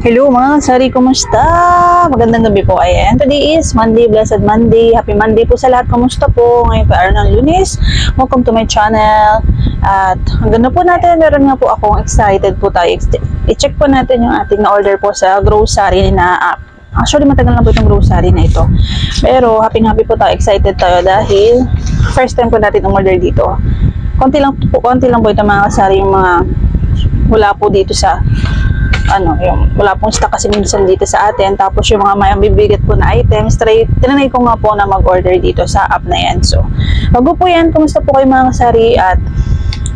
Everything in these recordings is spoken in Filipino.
Hello mga kasari, kumusta? Magandang gabi po. Ayan, today is Monday, Blessed Monday. Happy Monday po sa lahat. Kumusta po? Ngayon po araw ng Lunes. Welcome to my channel. At hanggang na po natin, meron nga po akong excited po tayo. I-check po natin yung ating na-order po sa grocery na app. Actually, matagal na po itong grocery na ito. Pero happy po tayo, excited tayo dahil first time po natin umorder dito. Konti lang po ito mga kasari, yung mga wala po dito sa yung wala pong stock kasi minsan dito sa atin. Tapos yung mga may bibigat po na items, tinanay ko nga po na mag-order dito sa app na yan. So, bago po yan, kumusta po kayo mga kasari at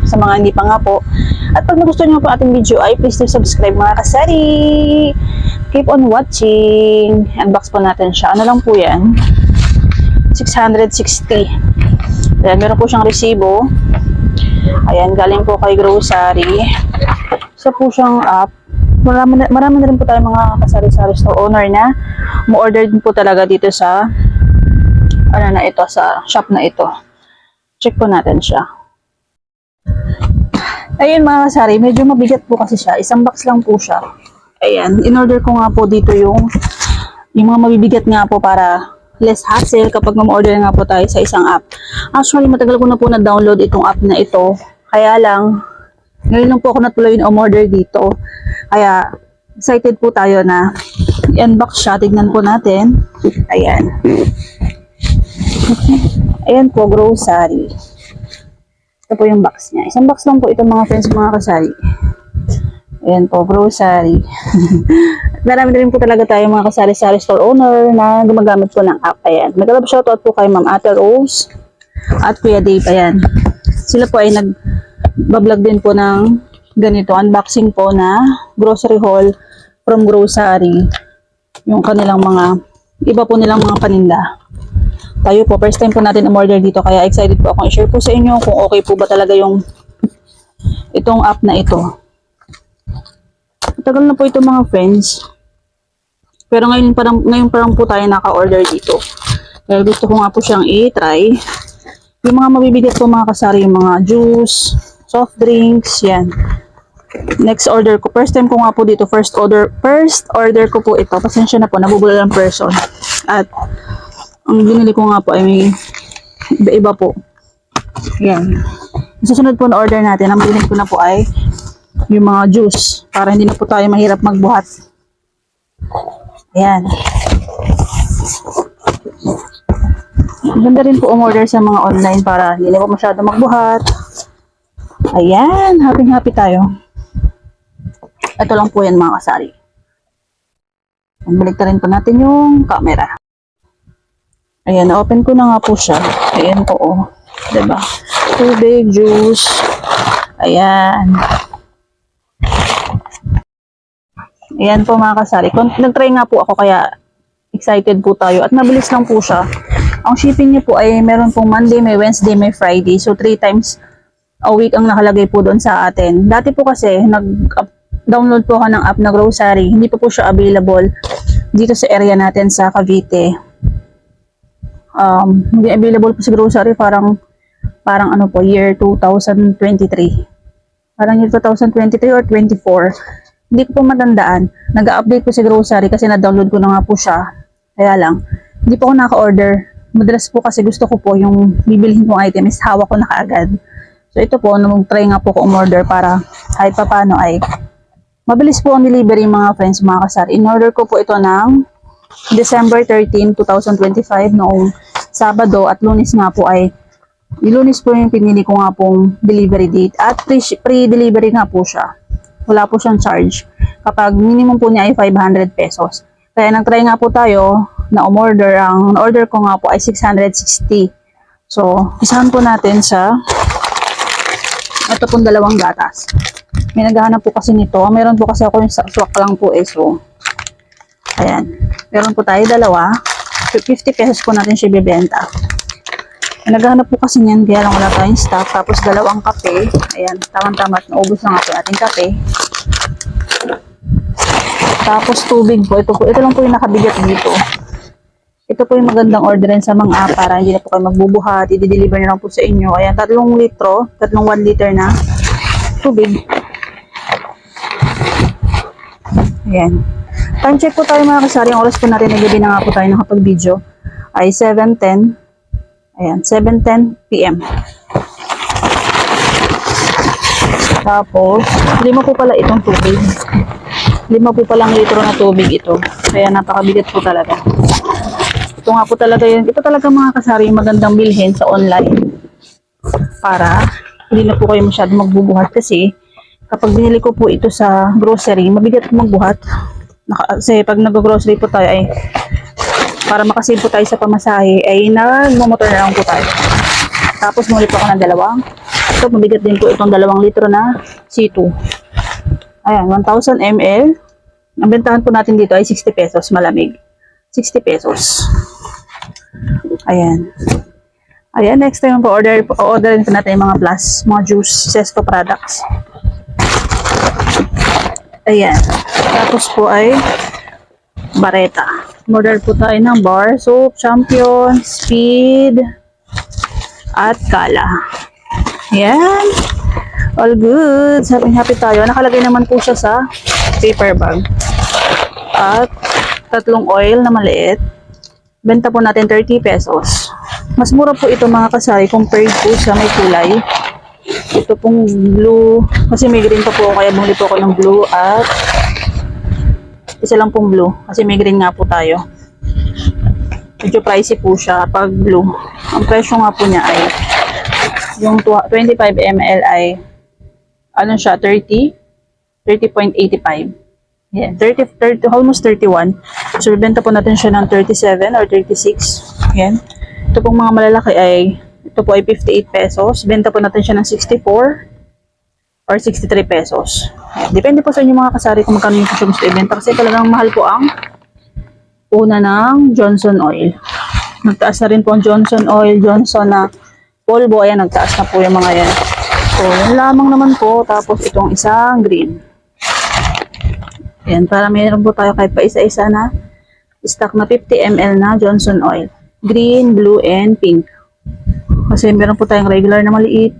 sa mga hindi pa nga po. At pag nagustuhan nyo po ating video ay please do subscribe mga kasari. Keep on watching. Unbox po natin siya. Ano lang po yan? 660. Ayan, meron po siyang resibo. Ayan, galing po kay grocery. Isa po siyang app. Marami na rin po tayo mga kasari-sari store owner na mo-order din po talaga dito sa sa shop na ito. Check po natin siya. Ayun mga kasari, medyo mabigat po kasi siya. Isang box lang po siya. Ayan, in-order ko nga po dito yung mga mabibigat nga po para less hassle kapag ma-order nga po tayo sa isang app. Actually, matagal ko na po na-download itong app na ito. Kaya lang, ngayon lang po ako natuloy na umorder dito. Kaya, excited po tayo na i-unbox siya. Tignan po natin. Ayan. Ayan po, grocery. Ito po yung box niya. Isang box lang po ito mga friends, mga kasari. Ayan po, grocery. Marami na rin po talaga tayo mga kasari-sari store owner na gumagamit po ng app. Ayan. Nag-love shoutout po kay Ma'am Ate Rose at Kuya Dave. Ayan. Sila po ay nag-vlog din po ng ganito, unboxing po na grocery haul from grocery. Yung kanilang iba po nilang mga paninda. Tayo po, first time po natin umorder dito, kaya excited po akong i-share po sa inyo kung okay po ba talaga itong app na ito. Matagal na po ito mga friends. Pero ngayon parang po tayo naka-order dito. Kaya gusto ko nga po siyang i-try. Yung mga mabibigat po mga kasari, yung mga juice, soft drinks, yan. Next order ko. First time ko nga po dito. First order ko po ito. Pasensya na po. Nabubula ng person. At ang binili ko nga po ay may iba po. Yan. Susunod po na order natin. Ang binili ko na po ay yung mga juice. Para hindi na po tayo mahirap magbuhat. Yan. Ganda rin po umorder sa mga online para hindi na po masyado magbuhat. Ayan. Happy tayo. Ito lang po yan mga kasari. Baliktarin po natin yung camera. Ayan, na-open ko na nga po siya. Ayan po, oh. Diba? Tubig, juice. Ayan. Ayan po mga kasari. Nag-try nga po ako kaya excited po tayo. At mabilis lang po siya. Ang shipping niya po ay meron pong Monday, may Wednesday, may Friday. So 3 times a week ang nakalagay po doon sa atin. Dati po kasi nag-download po ako ng app na grocery. Hindi po siya available dito sa area natin sa Cavite. Hindi available po sa grocery parang year 2023. Parang year 2023 or 24. Hindi ko po matandaan. Nag-update po si grocery kasi na-download ko na nga po siya. Kaya lang, hindi po ako naka-order. Madalas po kasi gusto ko po yung bibilihin kong item is hawak ko na kaagad. So ito po, nag-try nga po ko umorder para kahit papano ay mabilis po ang delivery mga friends, mga kasari. In-order ko po ito ng December 13, 2025 noong Sabado at Lunes nga po ay Lunes po yung pinili ko nga pong delivery date at pre-delivery nga po siya. Wala po siyang charge. Kapag minimum po niya ay 500 pesos. Kaya nag-try nga po tayo na umorder. Ang order ko nga po ay 660. So, isahan po natin sa ito pong dalawang gatas. May naghahanap po kasi nito. Meron po kasi ako yung swak lang po eh. So, ayan. Meron po tayo dalawa. 50 pesos po natin siya bibenta. May naghahanap po kasi niyan. Kaya lang wala tayong stock. Tapos dalawang kape. Ayan. Tama-tama. Naubos na nga po ating kape. Tapos tubig po. Ito lang po yung nakabigat dito. Ito po yung magandang orderin sa mga app para hindi na po kayo magbubuhat. I-deliver na lang po sa inyo. Ayan, 3 litro, 1 liter na tubig. Ayan. Time check po tayo mga kasari. Ang oras po natin ay gabi na nga po tayo nakapag-video ay 7:10. Ayan, 7:10 p.m. Tapos, 5 po pala itong tubig. 5 po palang litro na tubig ito. Kaya napakabigat po talaga. Ito nga po talaga yun. Ito talaga mga kasari yung magandang bilhin sa online. Para hindi na po kayo masyado magbubuhat kasi kapag binili ko po ito sa grocery, mabigat po magbuhat. Kasi pag nag-grocery po tayo ay para makasave po tayo sa pamasahe ay nagmumotor na lang po tayo. Tapos muli po ako ng dalawang. Ito, mabigat din po itong 2 litro na C2. Ayan, 1,000 ml. Ang bentahan po natin dito ay 60 pesos, malamig. 60 pesos. Ayan. Ayan, next time po, orderin po natin yung mga plus, mga juice, Zesto products. Ayan. Tapos po ay Bareta. Order po tayo ng bar soap, Champion, Speed, at Kala. Ayan. All good. Happy tayo. Nakalagay naman po siya sa paper bag. At 3 oil na maliit. Benta po natin 30 pesos. Mas mura po ito mga kasari compared po sa may kulay. Ito pong blue. Kasi may green pa po kaya bumili po ako ng blue at isa lang pong blue. Kasi may green nga po tayo. Medyo pricey po siya pag blue. Ang presyo nga po niya ay yung 25 ml ay ano siya, 30.85. Yeah, 30, almost 31. So, benta po natin siya ng 37 or 36. Yan. Ito pong mga malalaki ay, ito po ay 58 pesos. Benta po natin siya ng 64 or 63 pesos. Yan. Depende po sa inyo mga kasari kung magkano yung gusto ibenta. Kasi talagang mahal po ang una ng Johnson Oil. Nagtaas na rin po ang Johnson Oil, Johnson na polvo. Ayan, nagtaas na po yung mga yan. So, yun lamang naman po. Tapos, itong isang green. Ayan, para mayroon po tayo kahit pa isa-isa na stock na 50 ml na Johnson Oil. Green, blue, and pink. Kasi meron po tayong regular na maliit.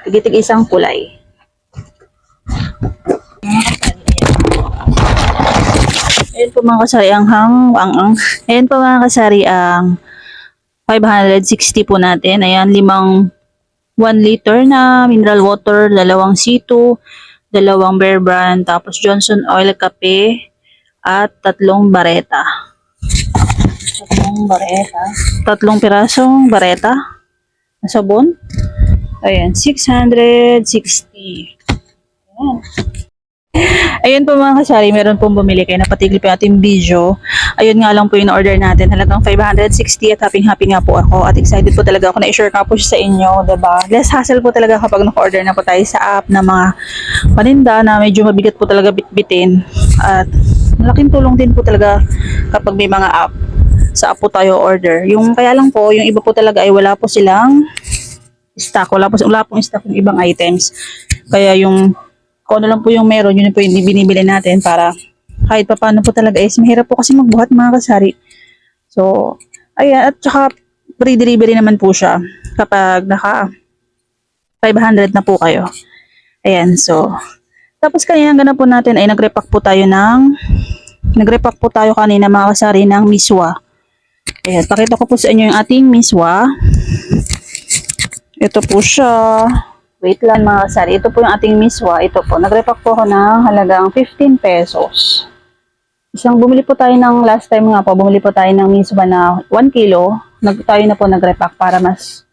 Tigitig isang kulay. Ayan po mga kasari ayan po mga kasari ang 560 po natin. Ayan, 1 liter na mineral water, 2 C2, 2 Bear Brand, tapos Johnson Oil kape, at 3 bareta. 3 pirasong bareta na sabon. Ayan, 660. Ayan. Ayun po mga kasari, meron pong bumili kayo. Napatigil po yung ating video. Ayun nga lang po yung order natin. Halagang 560 at happy nga po ako. At excited po talaga ako na i-share ka po siya sa inyo. Diba? Less hassle po talaga kapag naka-order na po tayo sa app na mga paninda na medyo mabigat po talaga bitbitin. At malaking tulong din po talaga kapag may mga app. Sa app po tayo order. Yung kaya lang po, yung iba po talaga ay wala po silang stock. Wala pong stock yung ibang items. Kaya yung kung ano lang po yung meron, yun po yung binibili natin para kahit pa paano po talaga is mahirap po kasi magbuhat mga kasari. So, ayan, at saka free delivery naman po siya kapag naka 500 na po kayo. Ayan, so tapos kanina ganun po natin ay nagrepack po tayo kanina mga kasari ng miswa. Ayan, pakita ko po sa inyo yung ating miswa. Ito po siya. Wait lang mga kasari. Ito po yung ating miswa. Ito po. Nagrepack po ako ng halagang 15 pesos. Bumili po tayo ng last time nga po. Bumili po tayo ng miswa na 1 kilo. Tayo na po nagrepack para mas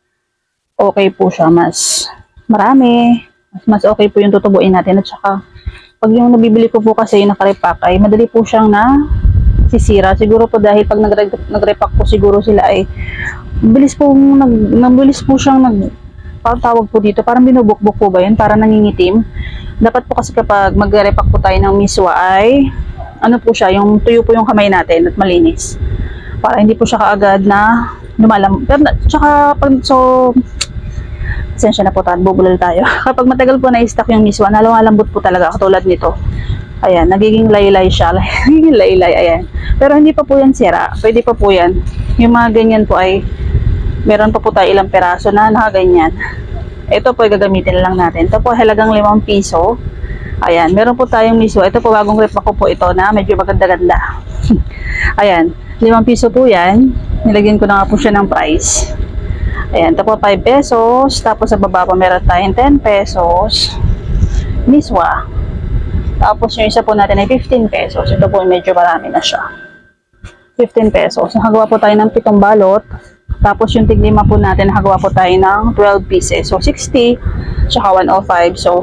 okay po siya. Mas marami. Mas okay po yung tutubuin natin. At saka, pag yung nabibili ko po kasi yung nakarepack ay madali po siyang sisira. Siguro po dahil pag nagrepack po siguro sila ay mabilis po siyang parang tawag po dito, parang binubukbuk po ba yun? Parang nangingitim. Dapat po kasi kapag mag-repack po tayo ng miswa ay, ano po siya, yung tuyo po yung kamay natin at malinis. Para hindi po siya kaagad na lumalam. Pero, tsaka, sensya na po tayo, bubulol tayo. Kapag matagal po na-stock yung miswa, nalumalambot po talaga, katulad nito. Ayan, nagiging laylay siya. Nagiging laylay, ayan. Pero hindi pa po yan sira. Pwede pa po yan. Yung mga ganyan po ay meron pa po tayo ilang peraso na nakaganyan. Ito po ay gagamitin lang natin. Ito po halagang 5 piso. Ayan, meron po tayong miswa. Ito po bagong rep ako po ito na medyo maganda-ganda. Ayan, 5 piso po yan. Nilagyan ko na nga po siya ng price. Ayan, ito po 5 pesos. Tapos sa baba po meron tayong 10 pesos. Miswa. Tapos yung isa po natin ay 15 pesos. Ito po medyo marami na siya. 15 pesos. Nakagawa po tayo ng 7 balot. Tapos yung tiglima po natin, nakagawa po tayo ng 12 pieces. So 60, tsaka 105. So,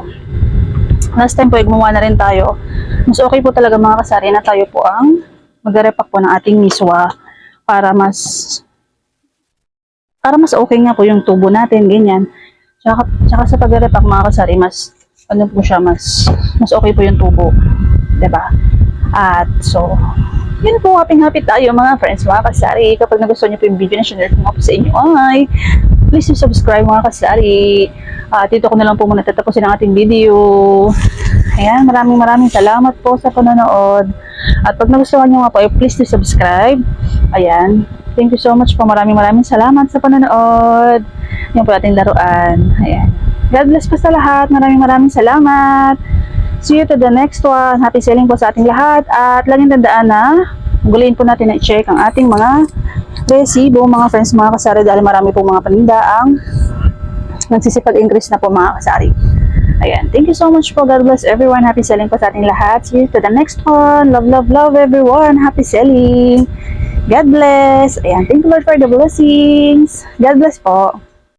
last time po, gumawa na rin tayo. Mas okay po talaga mga kasari na tayo po ang mag-repack po ng ating miswa para mas okay nga po yung tubo natin, ganyan. Tsaka sa pag-repack mga kasari, mas ano po siya, mas okay po yung tubo. 'Di ba? At so, yun po, happy tayo mga friends, mga kasari. Kapag nagustuhan niyo po yung video na share ko nga po sa inyo, ay please subscribe mga kasari. Dito ko na lang po muna tatapusin ang ating video. Ayan, maraming salamat po sa panonood. At pag nagustuhan nyo nga po, please subscribe. Ayan, thank you so much po. Maraming salamat sa panonood. Yan po ating laruan. Ayan. God bless po sa lahat. Maraming salamat. See you to the next one. Happy selling po sa ating lahat. At laging tandaan na guliin po natin na i-check ang ating mga resibo, mga friends, mga kasari, dahil marami pong mga paninda ang nagsisipag increase na po mga kasari. Ayan. Thank you so much po. God bless everyone. Happy selling po sa ating lahat. See you to the next one. Love everyone. Happy selling. God bless. Ayan. Thank you Lord for the blessings. God bless po.